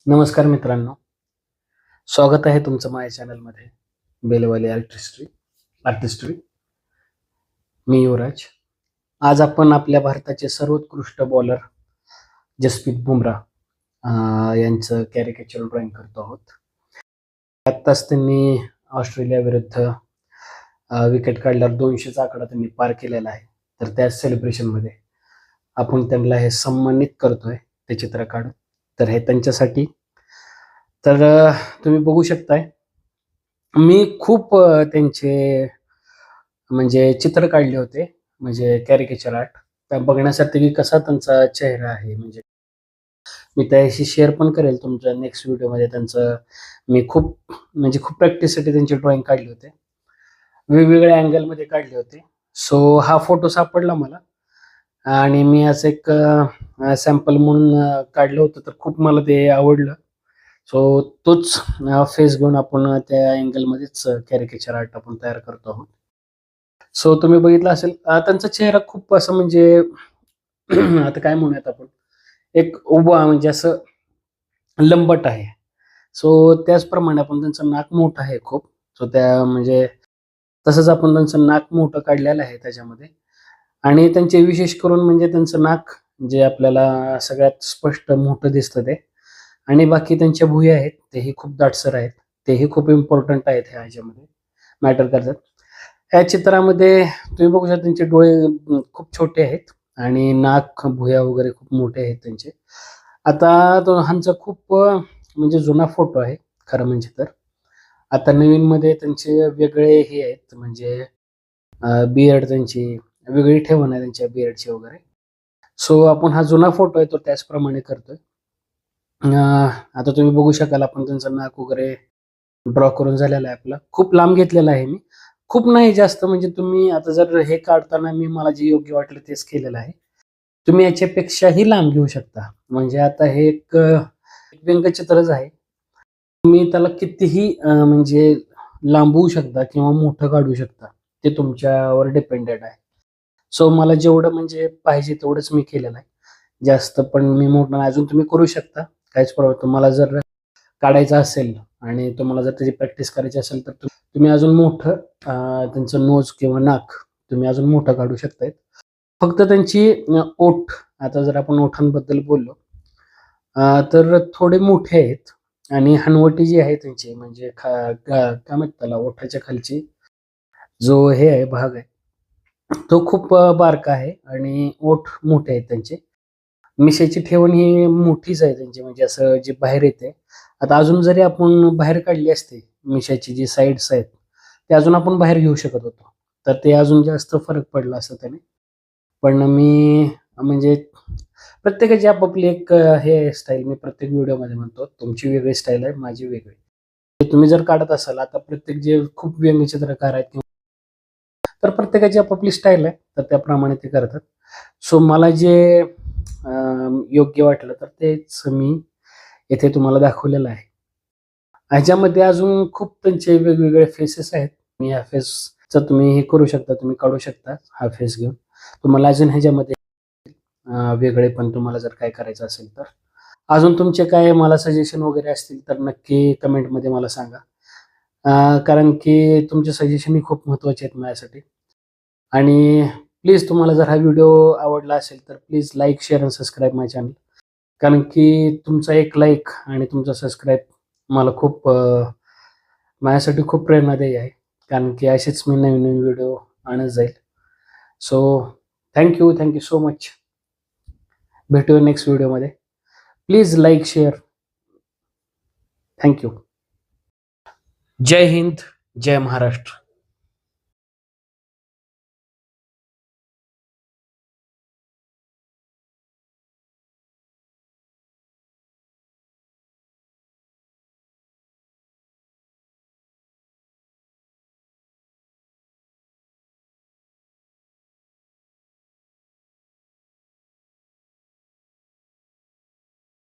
नमस्कार मित्रांनो, स्वागत आहे तुमचं माझ्या चॅनलमध्ये बेलवाली आर्टिस्ट्री. मी युवराज. आज आपण आपल्या भारताचे सर्वोत्कृष्ट बॉलर जसप्रीत बुमराह यांचं कॅरिकेचर ड्रॉइंग करतो आहोत. आत्ताच त्यांनी ऑस्ट्रेलिया विरुद्ध विकेट काढल्यावर 200चा आकडा त्यांनी पार केलेला आहे. तर त्या सेलिब्रेशनमध्ये आपण त्यांना हे सन्मानित करतोय ते चित्र काढून. तर हे त्यांच्यासाठी. तर तुम्ही बघू शकताय, मी खूप त्यांचे म्हणजे चित्र काढले होते, म्हणजे कॅरिकेचर आर्ट. त्या बघण्यासाठी की कसा त्यांचा चेहरा आहे, म्हणजे मी त्याशी शेअर पण करेल तुमच्या नेक्स्ट व्हिडिओमध्ये. त्यांचं मी खूप प्रॅक्टिससाठी त्यांचे ड्रॉइंग काढले होते, वेगवेगळ्या अँगलमध्ये काढले होते. सो हा फोटो सापडला मला आणि मी असं एक सॅम्पल म्हणून काढलं होतं. तर खूप मला ते आवडलं. सो तोच फेस घेऊन आपण त्या अँगलमध्येच कॅरिकेचर आर्ट आपण तयार करतो आहोत. सो तुम्ही बघितलं असेल, त्यांचा चेहरा खूप असं म्हणजे आता काय म्हणूयात आपण, एक उभा म्हणजे असं लंबट आहे. सो त्याचप्रमाणे आपण त्यांचं नाक मोठं आहे खूप. सो त्या म्हणजे तसंच आपण त्यांचं नाक मोठं काढलेलं आहे त्याच्यामध्ये. आणि त्यांचे विशेष करून म्हणजे त्यांचं नाक जे आपल्याला सगळ्यात स्पष्ट मोठं दिसतं ते. आणि बाकी त्यांच्या भुया आहेत तेही खूप दाटसर आहेत, तेही खूप इम्पॉर्टंट आहेत ह्याच्यामध्ये, मॅटर करतात. ह्या चित्रामध्ये तुम्ही बघू शकता त्यांचे डोळे खूप छोटे आहेत आणि नाक भुया वगैरे खूप मोठे आहेत त्यांचे. आता तो ह्यांचा खूप म्हणजे जुना फोटो आहे खरं म्हणजे. तर आता नवीन मध्ये त्यांचे वेगळे हे आहेत, म्हणजे बियर्ड त्यांची वेगळी ठेवण आहे त्यांच्या बियर्डची वगैरे. सो आपण हा जुना फोटो आहे तो त्याचप्रमाणे करतोय. आता तुम्ही बघू शकाल, आपण त्यांचं नाक वगैरे ड्रॉ करून झालेला आहे. आपला खूप लांब घेतलेला आहे मी, खूप नाही जास्त. म्हणजे तुम्ही आता जर हे काढताना मला जे योग्य वाटलं तेच केलेलं आहे. तुम्ही याच्यापेक्षाही लांब घेऊ शकता. म्हणजे आता हे एक व्यंगचित्रच आहे. तुम्ही त्याला कितीही म्हणजे लांबवू शकता किंवा मोठं काढू शकता, ते तुमच्यावर डिपेंडेड आहे. सो मला जेवढं म्हणजे पाहिजे तेवढंच मी केलेलं आहे. जास्त पण मी मोठं अजून तुम्ही करू शकता, काहीच प्रॉब्लेम. तुम्हाला जर काढायचं असेल आणि तुम्हाला जर त्याची प्रॅक्टिस करायची असेल तर तुम्ही अजून मोठं त्यांचं नोज किंवा नाक तुम्ही अजून मोठं काढू शकताय. फक्त त्यांची ओठ, आता जर आपण ओठांबद्दल बोललो तर थोडे मोठे आहेत. आणि हनवटी जी आहे त्यांची, म्हणजे काय म्हणतात त्याला, ओठाच्या खालची जो हे आहे भाग आहे तो खूप बारका आहे आणि ओठ मोठे आहेत त्यांचे. मिशेची ठेवण ही मोठीच आहे त्यांची, म्हणजे असं जे बाहेर येते. आता अजून जरी आपण बाहेर काढली असते, मिशाची जी साईड्स आहेत ते अजून आपण बाहेर घेऊ शकत होतो, तर ते अजून जास्त फरक पडला असता त्याने. पण मी म्हणजे प्रत्येकाची आपापली एक हे स्टाईल, मी प्रत्येक व्हिडिओमध्ये म्हणतो, तुमची वेगळी स्टाईल आहे, माझी वेगळी. तुम्ही जर काढत असाल, आता प्रत्येक जे खूप व्यंगचित्रकार आहेत तर प्रत्येकाची आपापली स्टाईल आहे, तर त्याप्रमाणे ते करतात. सो मला जे योग्य वाटलं तर तेच मी येथे तुम्हाला दाखवलेलं आहे. ह्याच्यामध्ये अजून खूप त्यांचे वेगवेगळे फेसेस आहेत. मी ह्या फेसचं तुम्ही हे करू शकता, तुम्ही काढू शकता हा फेस घेऊन. तुम्हाला अजून ह्याच्यामध्ये वेगळे पण तुम्हाला जर काय करायचं असेल तर अजून तुमचे काय मला सजेशन वगैरे असतील तर नक्की कमेंटमध्ये मला सांगा. कारण की तुमचे सजेशन ही खूप महत्त्वाचे आहेत माझ्यासाठी. आणि प्लीज तुम्हाला जर हा व्हिडिओ आवडला असेल तर प्लीज लाईक, शेअर आणि सबस्क्राईब माय चॅनल. कारण की तुमचा एक लाईक आणि तुमचा सबस्क्राईब मला खूप माझ्यासाठी खूप प्रेरणादायी आहे. कारण की असेच मी नवीन नवीन व्हिडिओ आणत जाईल. So thank you so much. भेटूया नेक्स्ट व्हिडिओमध्ये. Please like, share. थँक्यू. जय हिंद, जय महाराष्ट्र.